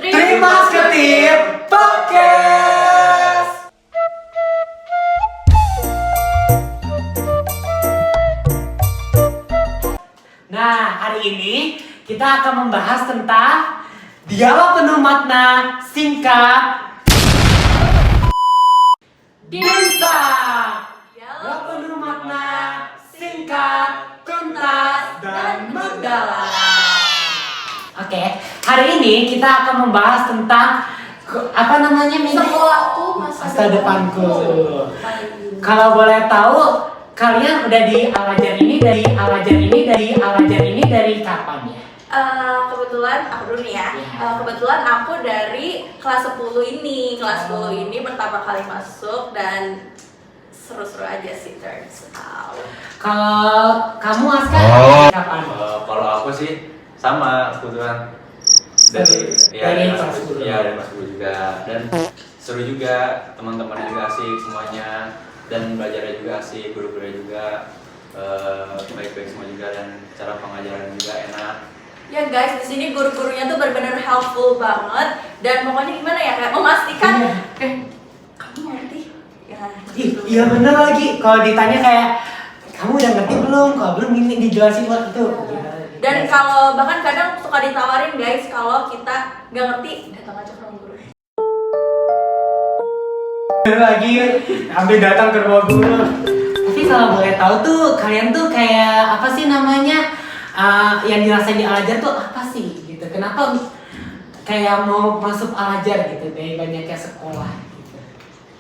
Trimas Ketip Podcast. Nah, hari ini kita akan membahas tentang dialog penuh makna singkat Dinsa. Dialog penuh makna singkat, tuntas, dan mendalam. Oke, hari ini kita akan membahas tentang apa namanya Mimi? Sekolahku masa depanku. Kalau boleh tahu, kalian udah di Al-Azhar ini dari kapan ya? Kebetulan aku dulu nih ya. Kebetulan aku dari kelas 10 ini. Kelas 10 ini pertama kali masuk dan seru-seru aja sih, turns out. Kalau kamu Aska kapan? Kalau aku sih sama kebetulan dari kelas 10. Ya dari kelas 10 juga, dan seru juga, teman-temannya juga asik semuanya, dan belajarnya juga asik, guru-gurunya juga baik-baik semua juga, dan cara pengajaran juga enak. Ya guys, di sini guru-gurunya tuh benar-benar helpful banget, dan pokoknya gimana ya, kayak memastikan kamu ngerti ya. Iya bener lagi. Kalau ditanya kayak kamu udah ngerti belum? Kalau belum ini dijelasin buat itu. Dan kalau bahkan kadang suka ditawarin guys, kalau kita nggak ngerti datang aja ke ruang guru. Lagi ambil datang ke rumah guru. Tapi kalau boleh tahu tuh kalian tuh kayak apa sih namanya yang dirasain di Al-Azhar tuh apa sih gitu? Kenapa kayak mau masuk Al-Azhar gitu dari banyaknya sekolah?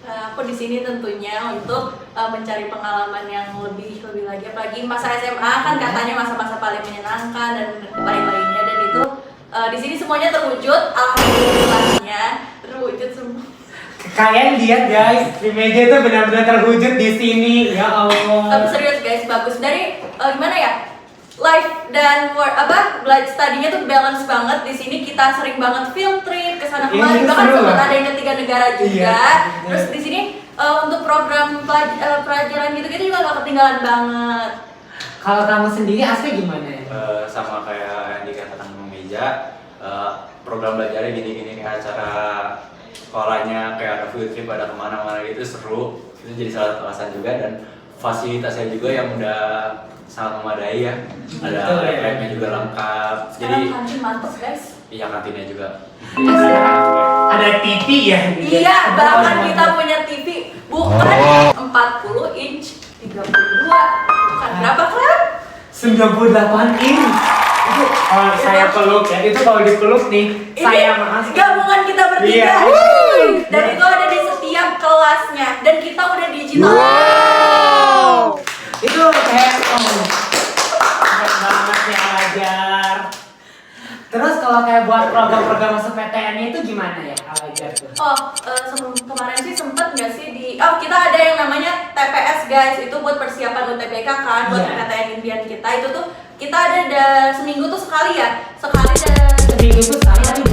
Aku di sini tentunya untuk mencari pengalaman yang lebih lagi, apalagi masa SMA kan katanya masa-masa paling menyenangkan dan lain-lainnya, dan itu di sini semuanya terwujud, alhamdulillahnya terwujud semua. Kalian lihat guys, di meja itu benar-benar terwujud di sini, ya Allah. Tapi serius guys, bagus dari gimana ya? Life dan work studinya tuh balance banget. Di sini kita sering banget field trip ke sana kemari, bahkan sempat ada yang ke 3 negara juga. Iya. Terus di sini untuk program pelajaran gitu-gitu juga gak ketinggalan banget. Kalau kamu sendiri asli gimana ya? Sama kayak yang dikatakan Bang Meja, program belajarnya gini-gini, kayak acara sekolahnya kayak ada field trip, ada kemana-mana gitu, seru. Itu jadi salah satu alasan juga, dan fasilitasnya juga yang udah sangat memadai ya. Ada laptopnya juga lengkap. Sekarang kantin mantep guys. Iya, kantinnya juga. Ada TV ya? Iya, bahkan kita punya TV bukan 40 inch, 32. Bukan berapa kan? 98 inch. Itu kalau saya peluk ya, itu kalau dipeluk nih, saya makasih. Gabungan kita bertiga. Iya. Dan itu ada di setiap kelasnya, dan kita udah digital. Itu kayak keren banget ya Al-Azhar. Terus kalau kayak buat program-program masuk PTN itu gimana ya Al-Azhar tuh? Kemarin sih sempet nggak sih kita ada yang namanya TPS guys, itu buat persiapan UTBK kan, buat PTN impian kita. Itu tuh kita ada seminggu tuh sekali ya, Seminggu tuh sekali tapi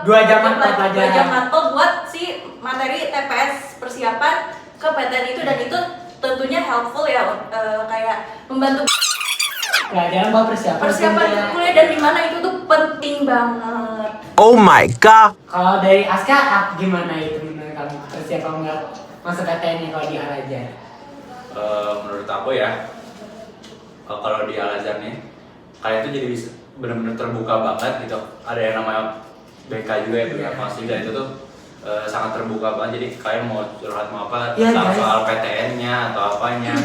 dua jam mata 2 jam mata buat si materi TPS persiapan ke PTN itu, dan itu tentunya helpful ya, kayak membantu pelajaran buat persiapan kuliah, dan dimana itu tuh penting banget. Oh my god. Kalau dari Aska gimana itu menurut kamu persiapan nggak masuk PTN kalau di Al-Azhar? Menurut aku ya, kalau di Al-Azhar nih, kalian tuh jadi benar-benar terbuka banget gitu. Ada yang namanya BK juga ya, BK Konsil, dan itu tuh sangat terbuka banget. Jadi kalian mau curhat mau apa tentang soal PTN-nya atau apanya,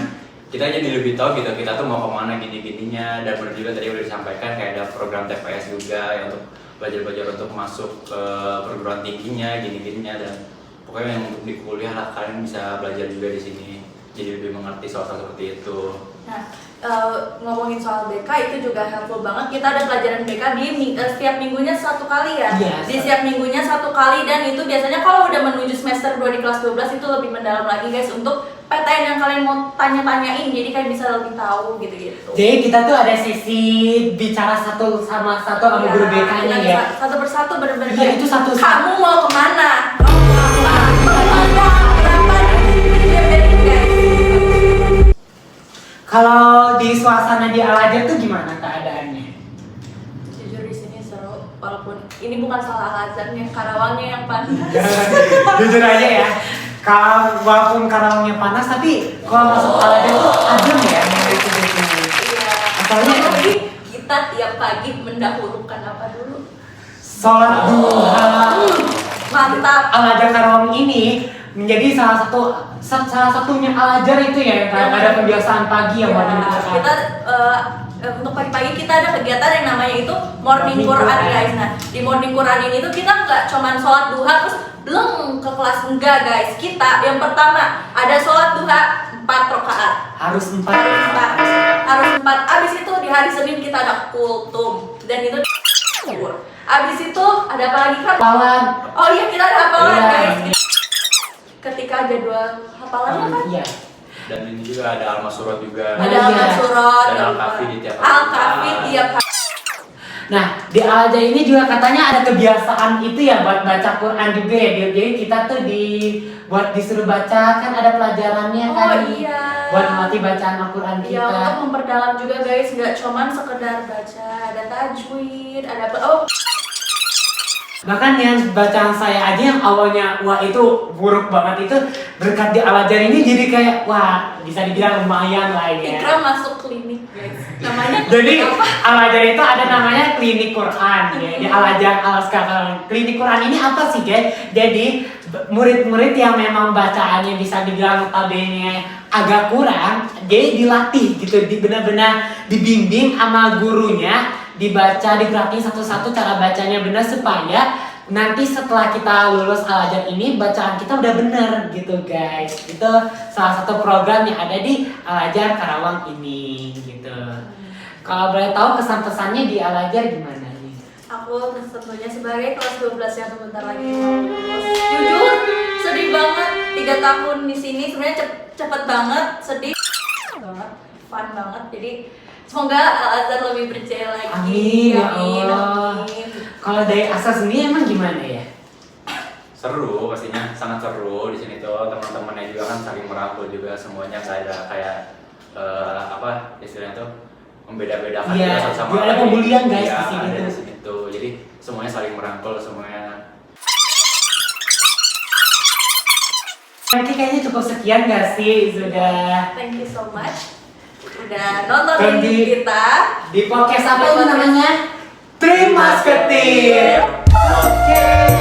kita jadi lebih tahu gitu, kita tuh mau kemana gini-gininya. Dan benar juga tadi udah disampaikan kayak ada program TPS juga yang untuk belajar untuk masuk ke perguruan tingginya gini-gininya, dan pokoknya yang untuk di kuliah lah kalian bisa belajar juga di sini, jadi lebih mengerti soal seperti itu. Nah, ngomongin soal BK itu juga helpful banget. Kita ada pelajaran BK di setiap minggunya 1 kali ya. Di setiap minggunya 1 kali, dan itu biasanya kalau udah menuju semester 2 di kelas 12 itu lebih mendalam lagi guys untuk PTN yang kalian mau tanya-tanyain, jadi kalian bisa lebih tahu gitu-gitu. Jadi kita tuh ada sesi bicara satu sama guru BK-nya ya. Satu persatu bener-bener. Iya, itu satu. Kamu mau kemana? Kenapa? Kalau di suasana di Al-Azhar tuh gimana keadaannya? walaupun ini bukan salah Al-Azharnya, Karawangnya yang panas. Jujur aja ya, kalau walaupun Karawangnya panas, tapi kalau masuk Al-Azhar itu adem ya, itu. Iya. Asalnya Jadi kita tiap pagi mendahulukan apa dulu? sholat duha. Mantap. Al-Azhar Karawang ini menjadi salah satunya Al-Azhar itu ya, kan ada kebiasaan pagi yang Ya, kita untuk pagi-pagi kita ada kegiatan yang namanya itu morning Quran guys. Nah, di morning Quran ini tuh kita nggak cuman sholat duha terus belum ke kelas, enggak guys. Kita yang pertama ada sholat duha 4 rakaat. Harus 4. Harus 4. Abis itu di hari Senin kita ada kultum dan itu abis itu ada apa lagi kan? Hafalan. Oh iya, kita ada hafalan Iya. guys. Ketika jadwal hafalannya kan? Iya. Dan ini juga ada Al-Masurot juga. Ada Al-Masurot Dan Al-Kafi di tiap hari. Al-Kafi tiap hari. Nah, di Al-Azhar ini juga katanya ada kebiasaan itu ya buat baca Quran juga ya. Jadi kita tuh buat disuruh baca, kan ada pelajarannya kan. Oh iya. Buat melatih bacaan Al-Quran Iya, kita. untuk memperdalam juga guys, nggak cuman sekedar baca, ada tajwid, ada Bahkan yang bacaan saya aja yang awalnya wah itu buruk banget, itu berkat di Al-Azhar ini jadi kayak wah bisa dibilang lumayan lah ya. Ikra masuk klinik guys. Namanya Jadi apa? Al-Azhar itu ada namanya klinik Quran ya. Di Al-Azhar Al-Azhar klinik Quran ini apa sih guys? Jadi murid-murid yang memang bacaannya bisa dibilang notabene agak kurang, jadi dilatih gitu, benar-benar dibimbing sama gurunya, dibaca, diperhatiin satu-satu cara bacanya benar supaya nanti setelah kita lulus Al-Azhar ini bacaan kita udah bener gitu guys. Itu salah satu program yang ada di Al-Azhar Karawang ini gitu. Kalau boleh tahu kesan-pesannya di Al-Azhar gimana nih? Aku tentunya sebagai kelas 12 yang sebentar lagi mau lulus. Jujur, sedih banget 3 tahun di sini sebenarnya cepet banget, sedih banget, fun banget. Jadi semoga Al-Azhar lebih berjaya lagi. Amin ya Allah. Amin. Kalau dari Asa sendiri emang gimana ya? Seru pastinya, sangat seru di sini tuh. Teman-temannya juga kan saling merangkul juga, semuanya nggak ada kayak apa istilahnya tuh membeda-bedakan Iya, juga satu sama juga ada lain. pembulian, guys, Iya, di sini ada tuh. di sini tuh. Jadi semuanya saling merangkul, semuanya. Oke, kayaknya cukup sekian gak sih? Sudah Thank you so much udah nonton Dan video di- kita. di podcast apa itu namanya? Three Musketeer. Oke.